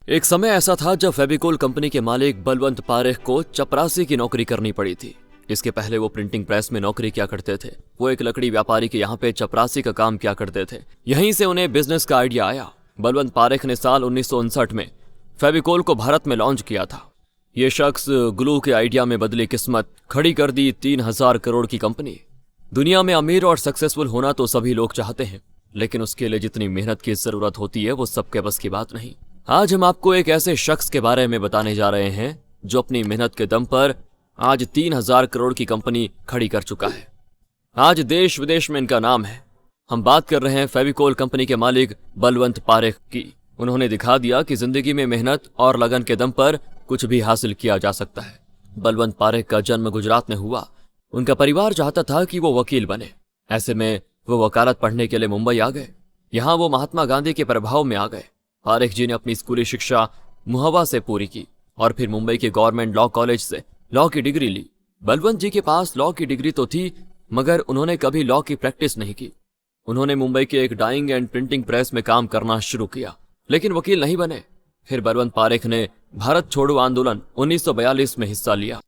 एक समय ऐसा था जब फेविकोल कंपनी के मालिक बलवंत पारेख को चपरासी की नौकरी करनी पड़ी थी। इसके पहले वो प्रिंटिंग प्रेस में नौकरी किया करते थे। वो एक लकड़ी व्यापारी के यहाँ पे चपरासी का काम किया करते थे। यहीं से उन्हें बिजनेस का आइडिया आया। बलवंत पारेख ने साल 1959 में फेविकोल को भारत में लॉन्च किया था। ये शख्स ग्लू के आइडिया में बदली किस्मत, खड़ी कर दी 3000 करोड़ की कंपनी। दुनिया में अमीर और सक्सेसफुल होना तो सभी लोग चाहते हैं, लेकिन उसके लिए जितनी मेहनत की जरूरत होती है वो सबके बस की बात नहीं। आज हम आपको एक ऐसे शख्स के बारे में बताने जा रहे हैं जो अपनी मेहनत के दम पर आज 3000 करोड़ की कंपनी खड़ी कर चुका है। आज देश विदेश में इनका नाम है। हम बात कर रहे हैं फेविकोल कंपनी के मालिक बलवंत पारेख की। उन्होंने दिखा दिया कि जिंदगी में मेहनत और लगन के दम पर कुछ भी हासिल किया जा सकता है। बलवंत पारेख का जन्म गुजरात में हुआ। उनका परिवार चाहता था कि वो वकील बने। ऐसे में वो वकालत पढ़ने के लिए मुंबई आ गए। यहाँ वो महात्मा गांधी के प्रभाव में आ गए। पारेख जी ने अपनी स्कूली शिक्षा मुहव्वा से पूरी की और फिर मुंबई के गवर्नमेंट लॉ कॉलेज से लॉ की डिग्री ली। बलवंत जी के पास लॉ की डिग्री तो थी, मगर उन्होंने कभी लॉ की प्रैक्टिस नहीं की। उन्होंने मुंबई के एक डाइंग एंड प्रिंटिंग प्रेस में काम करना शुरू किया, लेकिन वकील नहीं बने। फिर बलवंत पारेख ने भारत छोड़ो आंदोलन 1942 में हिस्सा लिया।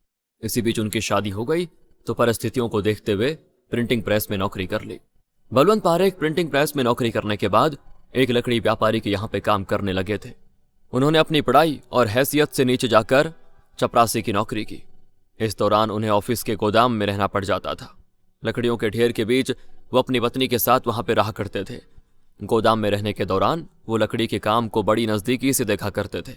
इसी बीच उनकी शादी हो गई तो परिस्थितियों को देखते हुए प्रिंटिंग प्रेस में नौकरी कर ली। बलवंत पारेख प्रिंटिंग प्रेस में नौकरी करने के बाद एक लकड़ी व्यापारी के यहाँ पे काम करने लगे थे। उन्होंने अपनी पढ़ाई और हैसियत से नीचे जाकर चपरासी की नौकरी की। इस दौरान उन्हें ऑफिस के गोदाम में रहना पड़ जाता था। लकड़ियों के ढेर के बीच वो अपनी पत्नी के साथ वहां पे रहा करते थे। गोदाम में रहने के दौरान वो लकड़ी के काम को बड़ी नजदीकी से देखा करते थे।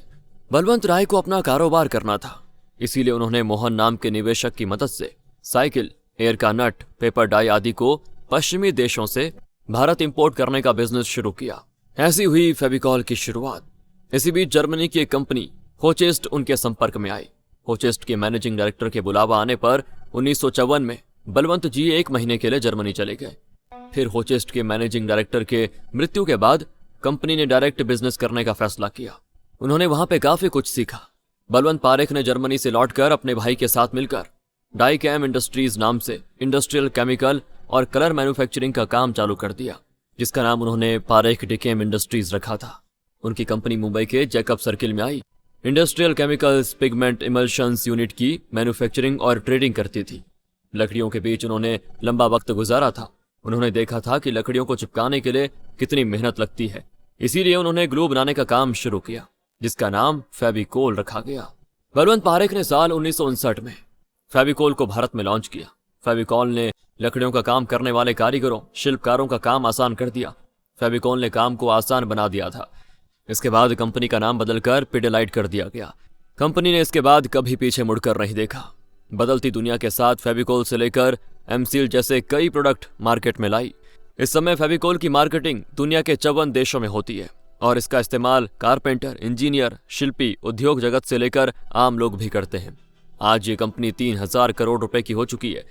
बलवंत राय को अपना कारोबार करना था, इसीलिए उन्होंने मोहन नाम के निवेशक की मदद से साइकिल, एयर का नट, पेपर डाई आदि को पश्चिमी देशों से भारत इंपोर्ट करने का बिजनेस शुरू किया। ऐसी हुई फेविकोल की शुरुआत। इसी बीच जर्मनी की एक कंपनी होचेस्ट उनके संपर्क में आई। होचेस्ट के मैनेजिंग डायरेक्टर के बुलावा आने पर 1954 में बलवंत जी 1 महीने के लिए जर्मनी चले गए। फिर होचेस्ट के मैनेजिंग डायरेक्टर के मृत्यु के बाद कंपनी ने डायरेक्ट बिजनेस करने का फैसला किया। उन्होंने वहां पे काफी कुछ सीखा। बलवंत पारेख ने जर्मनी से लौटकर अपने भाई के साथ मिलकर डाइकैम इंडस्ट्रीज नाम से इंडस्ट्रियल केमिकल और कलर मैन्युफैक्चरिंग का काम चालू कर दिया, जिसका नाम उन्होंने पारेख डिकेम इंडस्ट्रीज रखा था। उनकी कंपनी मुंबई के जैकब सर्किल में आई। Industrial chemicals, pigment, emulsions unit की मैन्युफैक्चरिंग और ट्रेडिंग करती थी। लकड़ियों के बीच उन्होंने लंबा वक्त गुजारा था। उन्होंने देखा था कि लकड़ियों को चिपकाने के लिए कितनी मेहनत लगती है, इसीलिए उन्होंने ग्लू बनाने का काम शुरू किया, जिसका नाम फेविकोल रखा गया। बलवंत पारेख ने साल 1959 में फेविकोल को भारत में लॉन्च किया। फेविकोल ने लकड़ियों का काम करने वाले कारीगरों, शिल्पकारों का काम आसान कर दिया। फेविकोल ने काम को आसान बना दिया था। इसके बाद कंपनी का नाम बदलकर पिडेलाइट कर दिया गया। कंपनी ने इसके बाद कभी पीछे मुड़कर नहीं देखा। बदलती दुनिया के साथ फेविकोल से लेकर एमसील जैसे कई प्रोडक्ट मार्केट में लाई। इस समय फेविकोल की मार्केटिंग दुनिया के 54 देशों में होती है और इसका इस्तेमाल कारपेंटर, इंजीनियर, शिल्पी, उद्योग जगत से लेकर आम लोग भी करते हैं। आज ये कंपनी 3000 करोड़ रुपए की हो चुकी है।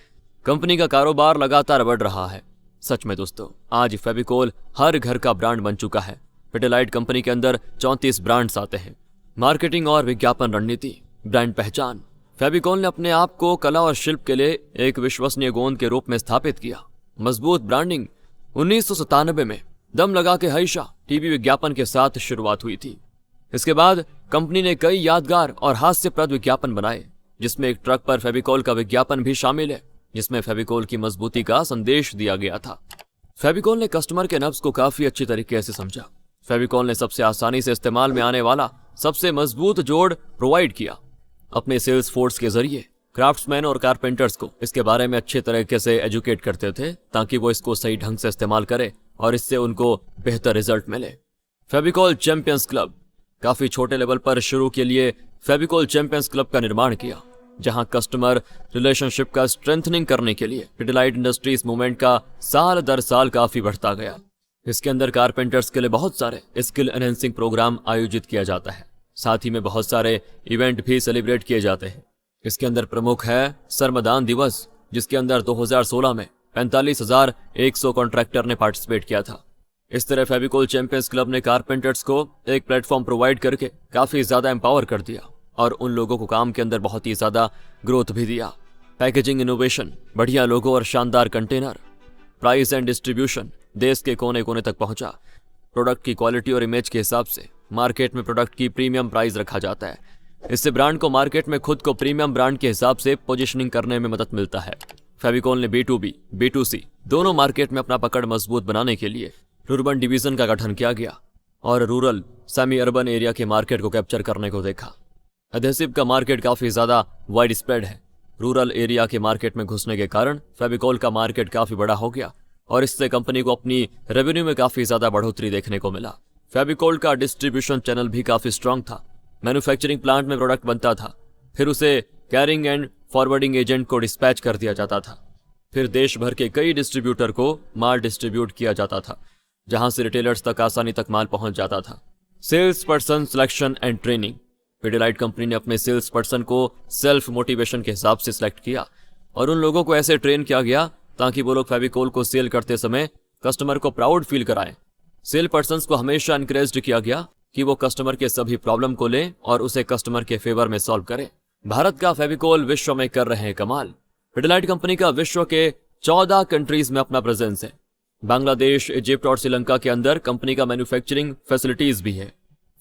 कंपनी का कारोबार लगातार बढ़ रहा है। सच में दोस्तों, आज फेविकोल हर घर का ब्रांड बन चुका है। पिडेलाइट कंपनी के अंदर 34 ब्रांड्स आते हैं। मार्केटिंग और विज्ञापन रणनीति, ब्रांड पहचान। फेविकोल ने अपने आप को कला और शिल्प के लिए एक विश्वसनीय गोंद के रूप में स्थापित किया। मजबूत ब्रांडिंग 1997 में दम लगा के हईशा टीवी विज्ञापन के साथ शुरुआत हुई थी। इसके बाद कंपनी ने कई यादगार और हास्यप्रद विज्ञापन बनाए, जिसमें एक ट्रक पर फेविकोल का विज्ञापन भी शामिल है, जिसमें फेविकोल की मजबूती का संदेश दिया गया था। फेविकोल ने कस्टमर के नब्ज को काफी अच्छी तरीके से समझा। फेविकोल ने सबसे आसानी से इस्तेमाल में आने वाला सबसे मजबूत जोड़ प्रोवाइड किया। अपने सेल्स फोर्स के जरिए क्राफ्ट्समैन और कारपेंटर्स को इसके बारे में अच्छे तरीके से एजुकेट करते थे, ताकि वो इसको सही ढंग से इस्तेमाल करें और इससे उनको बेहतर रिजल्ट मिले। फेविकोल चैंपियंस क्लब, काफी छोटे लेवल पर शुरू के लिए फेविकोल चैंपियंस क्लब का निर्माण किया, जहां कस्टमर रिलेशनशिप का स्ट्रेंथनिंग करने के लिए पिडेलाइट इंडस्ट्रीज मूवमेंट का साल दर साल काफी बढ़ता गया। इसके अंदर कारपेंटर्स के लिए बहुत सारे स्किल एनहेंसिंग प्रोग्राम आयोजित किया जाता है। साथ ही में बहुत सारे इवेंट भी सेलिब्रेट किए जाते हैं। इसके अंदर प्रमुख है श्रमदान दिवस, जिसके अंदर 2016 में 45,100 कॉन्ट्रैक्टर ने पार्टिसिपेट किया था। इस तरह फेविकोल चैंपियंस क्लब ने कारपेंटर्स को एक प्लेटफॉर्म प्रोवाइड करके काफी ज्यादा एम्पावर कर दिया और उन लोगों को काम के अंदर बहुत ही ज्यादा ग्रोथ भी दिया। पैकेजिंग इनोवेशन, बढ़िया लोगो और शानदार कंटेनर, प्राइस एंड डिस्ट्रीब्यूशन देश के कोने कोने तक पहुंचा। प्रोडक्ट की क्वालिटी और इमेज के हिसाब से मार्केट में प्रोडक्ट की प्रीमियम प्राइस रखा जाता है। इससे ब्रांड को मार्केट में खुद को प्रीमियम ब्रांड के हिसाब से पोजीशनिंग करने में मदद मिलता है। फेविकोल ने B2B, B2C दोनों मार्केट में अपना पकड़ मजबूत बनाने के लिए रुर्बन डिवीजन का गठन किया गया और रूरल सेमी अर्बन एरिया के मार्केट को कैप्चर करने को देखा। एडहेसिव का मार्केट काफी ज्यादा वाइड स्प्रेड है। रूरल एरिया के मार्केट में घुसने के कारण फेविकोल का मार्केट काफी बड़ा हो गया और इससे कंपनी को अपनी रेवेन्यू में काफी ज्यादा बढ़ोतरी देखने को मिला। फेविकोल का डिस्ट्रीब्यूशन चैनल भी काफी स्ट्रांग था। मैन्युफैक्चरिंग प्लांट में प्रोडक्ट बनता था, फिर उसे कैरिंग एंड फॉरवर्डिंग एजेंट को डिस्पैच कर दिया जाता था, फिर देश भर के कई डिस्ट्रीब्यूटर को माल डिस्ट्रीब्यूट किया जाता था, जहां से रिटेलर्स तक आसानी तक माल पहुंच जाता था। Sales person selection and training. Pidilite company ने अपने सेल्स पर्सन को सेल्फ मोटिवेशन के हिसाब से सिलेक्ट किया और उन लोगों को ऐसे ट्रेन किया गया ताकि वो लोग फेविकोल को सेल करते समय कस्टमर को प्राउड फील कराएं। सेल पर्सन्स को हमेशा इनकरेज्ड किया गया कि वो कस्टमर के सभी प्रॉब्लम को लें और उसे कस्टमर के फेवर में सॉल्व करें। भारत का फेविकोल विश्व में कर रहे हैं कमाल। पिडिलाइट कंपनी का विश्व के 14 कंट्रीज में अपना प्रेजेंस है। बांग्लादेश, इजिप्ट और श्रीलंका के अंदर कंपनी का मैन्युफैक्चरिंग फैसिलिटीज भी है।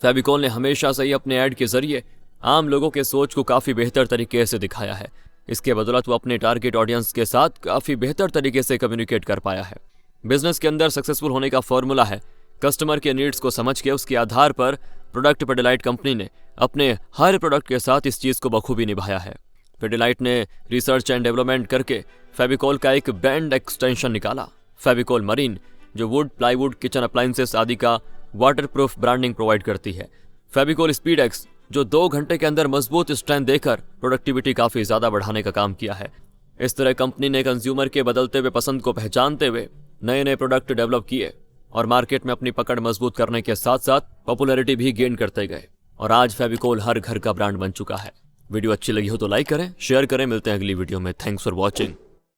फेविकोल ने हमेशा से ही अपने ऐड के जरिए आम लोगों के सोच को काफी बेहतर तरीके से दिखाया है। इसके बदौलत वो अपने टारगेट ऑडियंस के साथ काफी बेहतर तरीके से कम्युनिकेट कर पाया है। बिजनेस के अंदर सक्सेसफुल होने का फॉर्मूला है कस्टमर के नीड्स को समझ के उसके आधार पर प्रोडक्ट। पिडिलाइट कंपनी ने अपने हर प्रोडक्ट के साथ इस चीज को बखूबी निभाया है। पिडिलाइट ने रिसर्च एंड डेवलपमेंट करके फेविकोल का एक ब्रांड एक्सटेंशन निकाला, फेविकोल मरीन, जो वुड, प्लाईवुड, किचन अप्लायंसेस आदि का वाटरप्रूफ ब्रांडिंग प्रोवाइड करती है। फेविकोल स्पीड एक्स, जो 2 घंटे के अंदर मजबूत स्ट्रेंथ देकर प्रोडक्टिविटी काफी ज्यादा बढ़ाने का काम किया है। इस तरह कंपनी ने कंज्यूमर के बदलते हुए पसंद को पहचानते हुए नए नए प्रोडक्ट डेवलप किए और मार्केट में अपनी पकड़ मजबूत करने के साथ साथ पॉपुलैरिटी भी गेन करते गए और आज फेविकोल हर घर का ब्रांड बन चुका है। वीडियो अच्छी लगी हो तो लाइक करें, शेयर करें। मिलते हैं अगली वीडियो में। Thanks for watching.